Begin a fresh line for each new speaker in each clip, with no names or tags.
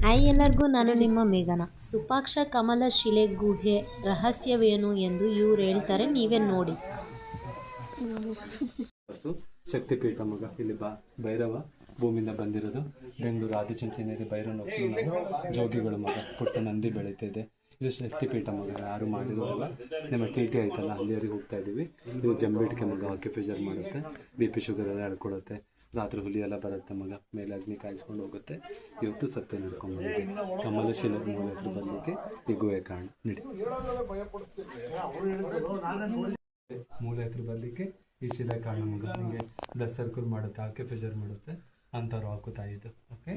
Hi ಎಲ್ಲರಿಗೂ, ನಾನು ನಿಮ್ಮ ಮೇಘನ. ಸುಪಾಕ್ಷ ಕಮಲ ಶಿಲೆ ಗುಹೆ ರಹಸ್ಯವೇನು ಎಂದು ಇವ್ರು ಹೇಳ್ತಾರೆ, ನೀವೇ ನೋಡಿ.
ಶಕ್ತಿಪೀಠ ಮಗ. ಇಲ್ಲಿ ಭೈರವ ಭೂಮಿಯಿಂದ ಬಂದಿರೋದು. ಬೆಂಗಳೂರು ಆದಿಚುಂಚನಗಿರಿ ಭೈರವ ಜೋಗಿಗಳು ಮಗ. ಪುಟ್ಟ ನಂದಿ ಬೆಳೀತಿದೆ. ಇದು ಶಕ್ತಿಪೀಠ ಮಗ. ಯಾರು ಮಾಡಿರೋಲ್ಲ. ನಿಮ್ಮ TT ಆಯ್ತಲ್ಲ, ಅಲ್ಲಿವರೆಗೆ ಹೋಗ್ತಾ ಇದ್ದೀವಿ. ಇದು ಜಂಬಿಟ್ಕೆ ಮಗ. ಆಕ್ಯುಪ್ರೆಷರ್ ಮಾಡುತ್ತೆ, BP ಶುಗರ್ ಎಲ್ಲ ಹೇಳ್ಕೊಡುತ್ತೆ. ರಾತ್ರಿ ಹುಲಿ ಎಲ್ಲ ಬರುತ್ತೆ ಮಗ. ಮೇಲೆ ಅಗ್ನಿ ಕಾಯಿಸ್ಕೊಂಡು ಹೋಗುತ್ತೆ. ಇವತ್ತು ಸತ್ಯ ನಡ್ಕೊಂಡ್ಬಂದಿದೆ. ಕಮಲ ಶಿಲೆ ಮೂಲ ಹತ್ರ ಬರಲಿಕ್ಕೆ ಈ ಗುಹೆ ಕಾರಣ. ನಡಿ, ಮೂಲ ಹತ್ರ ಬರಲಿಕ್ಕೆ ಈ ಶಿಲೆ ಕಾರಣ ಮಗ. ನಿಮಗೆ ಬ್ಲಡ್ ಸರ್ಕಲ್ ಮಾಡುತ್ತೆ, ಆಕ್ಯುಪ್ರೆಷರ್ ಮಾಡುತ್ತೆ. ಅಂಥವ್ರು ಹಾಕುತ್ತಾ ಇದು. ಓಕೆ,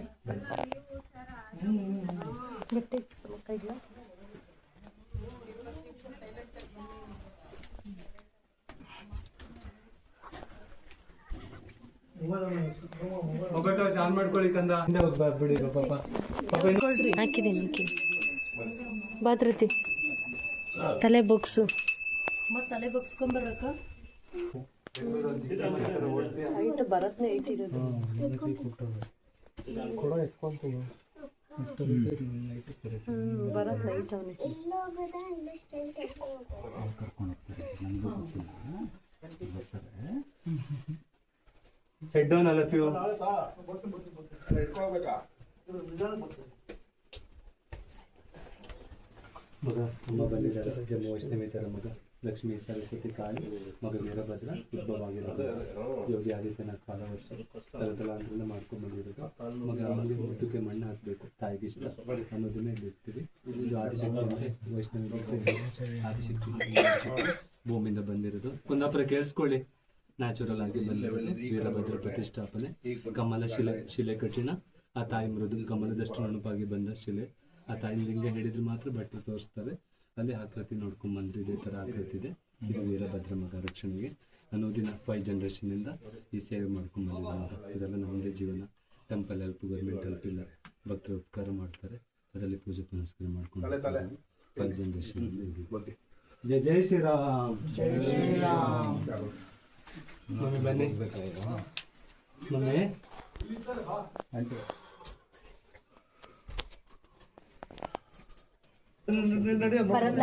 ಮೊಬೈಲ್ ಟಾರ್ಚ್ ಆನ್ ಮಾಡ್ಕೊಳ್ಳಿ ಕಂದ. ಬಿಡಿ ಪಾಪ
ಹಾಕಿದ್ದೀನಿ ಬಾದ್ರತಿ ತಲೆ ಬೊಗ್ಸು. ತಲೆ ಬೊಗ್ಸ್ಕೊಂಬರ್ಬೇಕ. ಭರತ್ನೇ ಐತಿರೋದು. ಭರತ್ ನೈಟ್ ಅವನಿಗೆ
ಹೆಡ್ ಆನ್ ಅಲ್ಲ ಫ್ಯೂ. ಮಗ ತುಂಬ ಬಂದಿದ್ದಾರೆ. ಜಮ್ಮು ವೈಷ್ಣವಿ ತರ ಮಗ. ಲಕ್ಷ್ಮೀ ಸರಸ್ವತಿ ಕಾಳಿ ಮಗ. ವೀರಭದ್ರ ಉದ್ಭವವಾಗಿರೋದು. ಯೋಗಿ ಆದಿತ್ಯನಾಥ್ ಕಾಲ ವರ್ಷ ತಲತಲಾಂತರದಿಂದ ಮಾಡ್ಕೊಂಡು ಬಂದಿರೋದು ಮಗ. ಅವನಿಗೆ ಮುತ್ತುಗೆ ಮಣ್ಣು ಹಾಕಬೇಕು, ತಾಯಿಗೆ ಇಷ್ಟ ಅನ್ನೋದನ್ನೇ ಬಿಡ್ತೀವಿ. ಇದು ಆದಿಶಕ್ತಿ ಅಂದರೆ ವೈಷ್ಣವಿ ಆದಿಶಕ್ತಿ ಭೂಮಿಯಿಂದ ಬಂದಿರೋದು. ಕುಂದಾಪುರ ಕೇಳಿಸ್ಕೊಳ್ಳಿ. ನ್ಯಾಚುರಲ್ ಆಗಿ ಬಂದಿರೋದು. ವೀರಭದ್ರ ಪ್ರತಿಷ್ಠಾಪನೆ. ಕಮಲ ಶಿಲೆ ಕಠಿಣ. ಆ ತಾಯಿ ಮೃದು. ಕಮಲದಷ್ಟು ನುಣುಪಾಗಿ ಬಂದ ಶಿಲೆ. ಆ ತಾಯಿ ಲಿಂಗ ಹಿಡಿದ್ರೆ ಮಾತ್ರ ಬಟ್ಟೆ ತೋರಿಸ್ತಾರೆ. ಅಲ್ಲಿ ಆಕೃತಿ ನೋಡ್ಕೊಂಡ್ ಬಂದ್ರೆ ಇದೇ ತರ ಆಕೃತಿ ಇದೆ. ಇದು ವೀರಭದ್ರ ಮಗ ರಕ್ಷಣೆಗೆ ಅನ್ನೋದಿನ 5 ಜನರೇಷನ್ನಿಂದ ಈ ಸೇವೆ ಮಾಡ್ಕೊಂಡ್ ಬಂದಿದ್ದಾರೆ. ಇದೆಲ್ಲ ನಮ್ಮದೇ ಜೀವನ. ಟೆಂಪಲ್ ಹೆಲ್ಪ್, ಗೌರ್ಮೆಂಟ್ ಹೆಲ್ಪ್ ಇಲ್ಲ. ಭಕ್ತರು ಉಪಕಾರ ಮಾಡ್ತಾರೆ. ಅದರಲ್ಲಿ ಪೂಜೆ ಪುನಸ್ಕಾರ ಮಾಡ್ಕೊಂಡು 5 ಜನರೇಷನ್. ಜೈ ಜೈ ಶ್ರೀರಾಮ್. ಜೈ ಶ್ರೀರಾಮ್. ಮಮ್ಮಿ ಬನ್ನಿ. ಮಮ್ಮಿ
ಭರತ್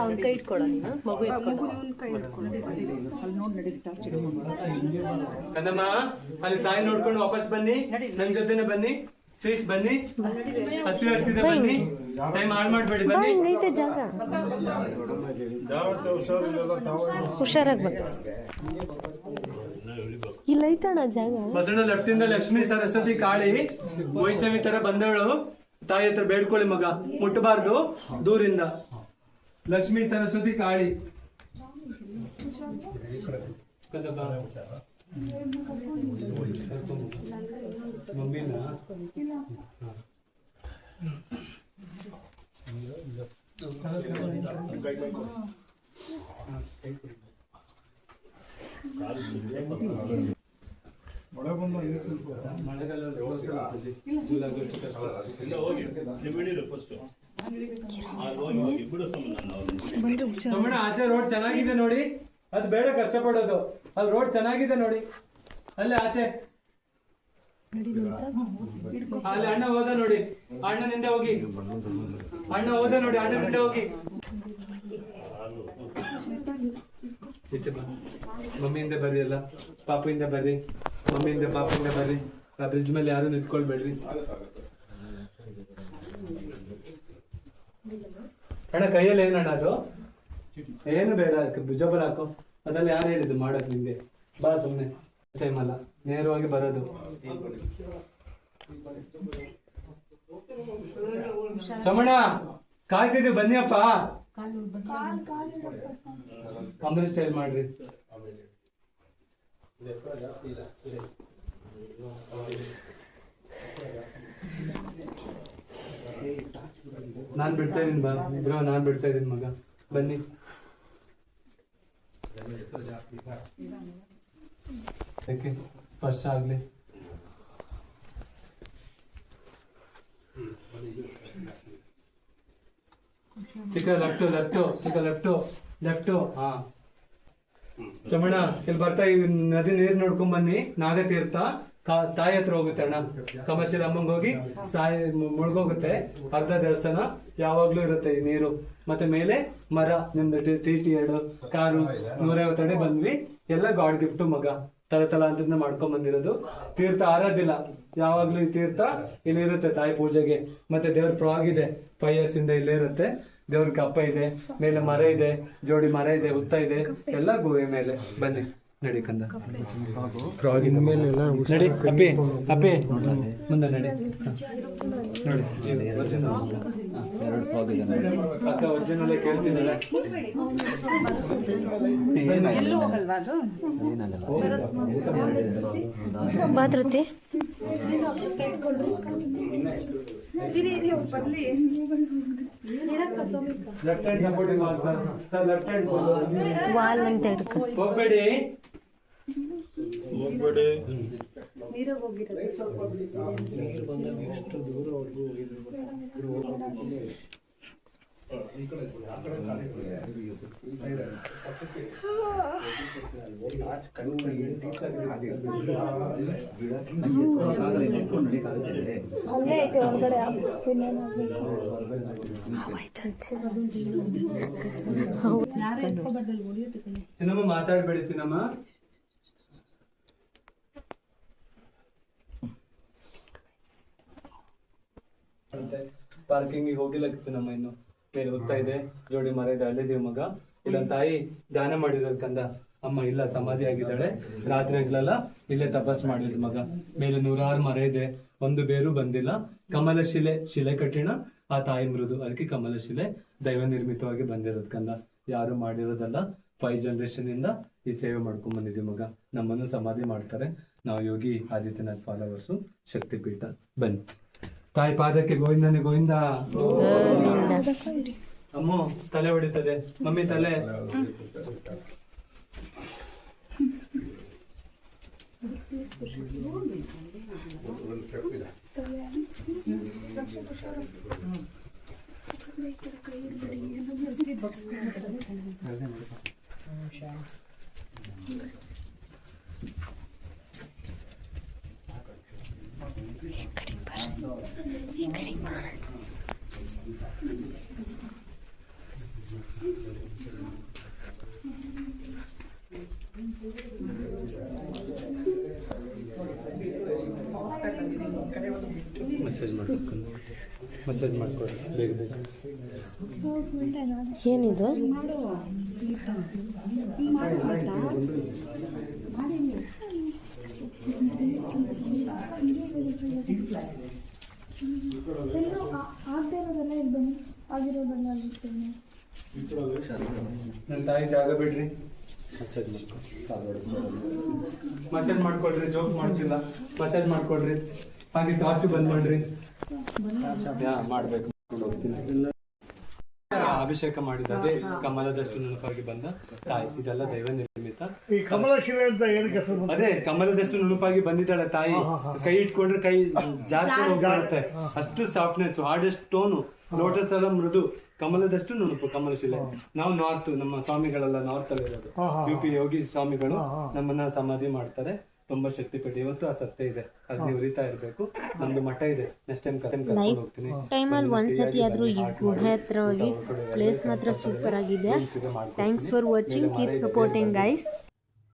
ಅವನ ಕೈ ಇಟ್ಕೊಳ್ಳೋ. ನೀನು ಮಗು
ಕಂದಮ್ಮ, ಅಲ್ಲಿ ತಾಯಿ ನೋಡ್ಕೊಂಡು ವಾಪಸ್ ಬನ್ನಿ. ನನ್ ಜೊತೆನೆ ಬನ್ನಿ ಪ್ಲೀಸ್. ಬನ್ನಿ, ಹಸಿವು ಆಗ್ತಿದೆ. ಬನ್ನಿ, ಟೈಮ್ ಹಾಳು ಮಾಡಬೇಡಿ. ಬನ್ನಿ.
ಜಾಗ ಹುಷಾರಾಗಿ ಇಲ್ಲ ಐತಣ ಜಾಗ.
ಬಸಣ್ಣ ಲೆಫ್ಟ್ ಇಂದ ಲಕ್ಷ್ಮೀ ಸರಸ್ವತಿ ಕಾಳಿ ವೈಷ್ಣವಿ ತರ ಬಂದವಳು. ತಾಯಿ ಹತ್ರ ಬೇಡ್ಕೊಳ್ಳಿ ಮಗ. ಮುಟ್ಟಬಾರ್ದು ದೂರಿಂದ. ಲಕ್ಷ್ಮೀ ಸರಸ್ವತಿ ಕಾಳಿ. ಮಮ್ಮಿನ ಆಚೆ ರೋಡ್ ಚೆನ್ನಾಗಿದೆ ನೋಡಿ. ಅದು ಬೇಡ ಕಷ್ಟಪಡೋದು. ಅಲ್ಲಿ ರೋಡ್ ಚೆನ್ನಾಗಿದೆ ನೋಡಿ. ಅಲ್ಲೇ ಆಚೆ ಅಲ್ಲಿ ಅಣ್ಣ ಹೋದ ನೋಡಿ. ಅಣ್ಣನಿಂದ ಹೋಗಿ. ಅಣ್ಣ ಹೋದ ನೋಡಿ. ಅಣ್ಣನಿಂದ ಹೋಗಿ. ಮಮ್ಮಿಯಿಂದ ಬರ್ರಿ. ಎಲ್ಲ ಪಾಪುಯಿಂದ ಬರ್ರಿ. ಮಮ್ಮಿಯಿಂದ ಪಾಪುಯಿಂದ ಬರ್ರಿ. ಆ ಬ್ರಿಡ್ಜ್ ಮೇಲೆ ಯಾರು ನಿಂತ್ಕೊಳ್ಬೇಡ್ರಿ. ಅಣ್ಣ ಕೈಯಲ್ಲಿ ಏನಣ್ಣ ಅದು? ಏನು ಬೇಡ, ಭುಜಬಲ್ ಹಾಕೋ. ಅದ್ರಲ್ಲಿ ಯಾರು ಹೇಳಿದ್ದು ಮಾಡಕ್ ನಿಮ್ಗೆ? ಬಾ ಸುಮ್ನೆ. ಟೈಮ್ ಅಲ್ಲ, ನೇರವಾಗಿ ಬರೋದು. ಸೋಮಣ್ಣ ಕಾಯ್ತಿದ್ದೀವಿ, ಬನ್ನಿ ಅಪ್ಪ. ಅಂಬರೀಶ್ ಸ್ಟೈಲ್ ಮಾಡ್ರಿ. ನಾನ್ ಬಿಡ್ತಾ ಇದೀನಿ ಬಾ ಬ್ರೋ. ನಾನ್ ಬಿಡ್ತಾ ಇದೀನಿ ಮಗ. ಬನ್ನಿ. ಸ್ಪರ್ಶ ಆಗ್ಲಿ. ಚಿಕ್ಕ ಲೆಫ್ಟು ಲೆಫ್ಟು ಚಿಕ್ಕ ಲೆಫ್ಟು ಲೆಫ್ಟು. ಹಾ ಚಮಣ, ಇಲ್ಲಿ ಬರ್ತಾ ಈ ನದಿ ನೀರು ನೋಡ್ಕೊಂಡ್ ಬನ್ನಿ. ನಾಗತೀರ್ಥ ತಾಯಿ ಹತ್ರ ಹೋಗುತ್ತೆ ಅಣ್ಣ, ಕಮರ್ಷಿಯಲ್ ಅಮ್ಮಂಗೆ ಹೋಗಿ ತಾಯಿ ಮುಳುಗೋಗುತ್ತೆ. ಅರ್ಧ ದೇವಸ್ಥಾನ ಯಾವಾಗ್ಲೂ ಇರುತ್ತೆ ಈ ನೀರು. ಮತ್ತೆ ಮೇಲೆ ಮರ, ನಿಮ್ದು TT2 ಕಾರು 150 ಅಡಿ ಬಂದ್ವಿ. ಎಲ್ಲ ಗಾಡ್ ಗಿಫ್ಟ್ ಮಗ, ತಲತಲಾಂತರದಿಂದ ಮಾಡ್ಕೊಂಡ್ ಬಂದಿರೋದು. ತೀರ್ಥ ಆರಾಧಿಲ್ಲ, ಯಾವಾಗ್ಲೂ ಈ ತೀರ್ಥ ಇಲ್ಲಿ ಇರುತ್ತೆ ತಾಯಿ ಪೂಜೆಗೆ. ಮತ್ತೆ ದೇವ್ರ ಫ್ರಾಗ್ ಇದೆ, 5 years ಇಂದ ಇಲ್ಲೇ ಇರುತ್ತೆ. ದೇವ್ರ ಕಪ್ಪ ಇದೆ, ಮೇಲೆ ಮರ ಇದೆ, ಜೋಡಿ ಮರ ಇದೆ, ಹುತ್ತ ಇದೆ, ಎಲ್ಲ ಗುಹೆ ಮೇಲೆ. ಬನ್ನಿ ನಡಿ ಕಂದ, ಫ್ರಾಗಿನ ಮೇಲೆ ನಡಿ. ಅಪ್ಪಿ ಅಪ್ಪಿ ಮುಂದೆ ನಡಿ. ನೋಡಿ ಅಕ್ಕ ಒರಿಜಿನಲ್ ಕೇಳ್ತಿದ್ದಾಳೆ.
ಬಾತ್ರತಿ
left hand supporting wall sir. Sir left hand
wall ಅಂತ ಹಿಡ್ಕೊ.
ಹೋಗ್ಬೇಡಿ. ಚಿನ್ನಮ್ಮ ಮಾತಾಡ್ಬೇಡಿ ಚಿನ್ನಮ್ಮ. ಪಾರ್ಕಿಂಗ್ ಹೋಗಿಲ್ಲ ಚಿನ್ನಮ್ಮ, ಇನ್ನು ಮೇಲೆ ಹೋಗ್ತಾ ಇದೆ, ಜೋಡಿ ಮರ ಇದೆ, ಅಲ್ಲಿದ್ದೀವಿ ಮಗ. ಇಲ್ಲ ತಾಯಿ ದಾನ ಮಾಡಿರೋದು ಕಂದ. ಅಮ್ಮ ಇಲ್ಲ ಸಮಾಧಿ ಆಗಿದ್ದಾಳೆ, ರಾತ್ರಿ ಆಗ್ಲಲ್ಲ ಇಲ್ಲೇ ತಪಸ್ ಮಾಡಿದ್ ಮಗ. ಮೇಲೆ 100 ಮರ ಇದೆ, ಒಂದು ಬೇರು ಬಂದಿಲ್ಲ. ಕಮಲ ಶಿಲೆ ಕಠಿಣ, ಆ ತಾಯಿ ಮೃದು, ಅದಕ್ಕೆ ಕಮಲ ಶಿಲೆ ದೈವ ನಿರ್ಮಿತವಾಗಿ ಬಂದಿರೋದು ಕಂದ. ಯಾರು ಮಾಡಿರೋದಲ್ಲ, 5 ಜನರೇಷನ್ ಇಂದ ಈ ಸೇವೆ ಮಾಡ್ಕೊಂಡ್ ಬಂದಿದ್ದೀವಿ ಮಗ. ನಮ್ಮನ್ನು ಸಮಾಧಿ ಮಾಡ್ತಾರೆ. ನಾವು ಯೋಗಿ ಆದಿತ್ಯನಾಥ್ ಫಾಲೋವರ್ಸು, ಶಕ್ತಿಪೀಠ. ಬನ್ನಿ ತಾಯಿ ಪಾದಕ್ಕೆ ಗೋವಿಂದನೇ ಗೋವಿಂದ. ಅಮ್ಮ ತಲೆ ಹೊಡಿತದೆ, ಮಮ್ಮಿ ತಲೆ. ಮಸಾಜ್ ಮಾಡ್ಕೊಡ್ರಿ ಬೇಗ ಬೇಗ.
ಏನಿದು?
ನನ್ನ ತಾಯಿ ಜಾಗ ಬಿಡ್ರಿ, ಮಸಾಜ್ ಮಾಡ್ಕೊಡ್ರಿ. ಜೋಕ್ ಮಾಡ್ತಿಲ್ಲ, ಮಸಾಜ್ ಮಾಡ್ಕೊಡ್ರಿ. ಹಾಗೆ ಟಾರ್ಚ್ ಬಂದ್ ಮಾಡ್ರಿ. ಮಾಡ್ಬೇಕು. ಅಭಿಷೇಕ ಮಾಡಿದ್ರೆ ಕಮಲದಷ್ಟು ನುಣುಪಾಗಿ ಬಂದ ತಾಯಿ. ಇದೆಲ್ಲ ದೈವ ನಿರ್ಮಿತ. ಅದೇ ಕಮಲದಷ್ಟು ನುಣುಪಾಗಿ ಬಂದಿದ್ದಾಳೆ ತಾಯಿ. ಕೈ ಇಟ್ಕೊಂಡ್ರೆ ಕೈ ಜಾಸ್ತಿ ಹೋಗುತ್ತೆ, ಅಷ್ಟು ಸಾಫ್ಟ್ನೆಸ್. ಹಾರ್ಡೆಸ್ಟ್ ಸ್ಟೋನು, ಲೋಟಸ್ ಎಲ್ಲ ಮೃದು, ಕಮಲದಷ್ಟು ನುಣುಪು ಕಮಲಶಿಲೆ. ನಾವು ನಾರ್ತ್, ನಮ್ಮ ಸ್ವಾಮಿಗಳೆಲ್ಲ ನಾರ್ತ್ ಅಲ್ಲಿ ಇರೋದು. UP ಯೋಗಿ ಸ್ವಾಮಿಗಳು ನಮ್ಮನ್ನ ಸಮಾಧಿ ಮಾಡ್ತಾರೆ. ತುಂಬಾ ಶಕ್ತಿಪೀಠ. ಇವತ್ತು ಆ ಸತ್ಯ ಇದೆ, ಅದ್ ನೀವು ಉರಿತಾ ಇರ್ಬೇಕು. ನಮ್ದು ಮಠ ಇದೆ, ನೆಕ್ಸ್ಟ್ ಟೈಮ್ ಕರ್ಕೊಂಡು ಹೋಗ್ತೀನಿ.
ಟೈಮಲ್ಲಿ ಒಂದ್ಸತಿ ಆದ್ರೂ ಈ ಗುಹೆ ಹತ್ರ ಹೋಗಿ. ಪ್ಲೇಸ್ ಮಾತ್ರ ಸೂಪರ್ ಆಗಿದೆ. Thanks for watching, keep supporting guys.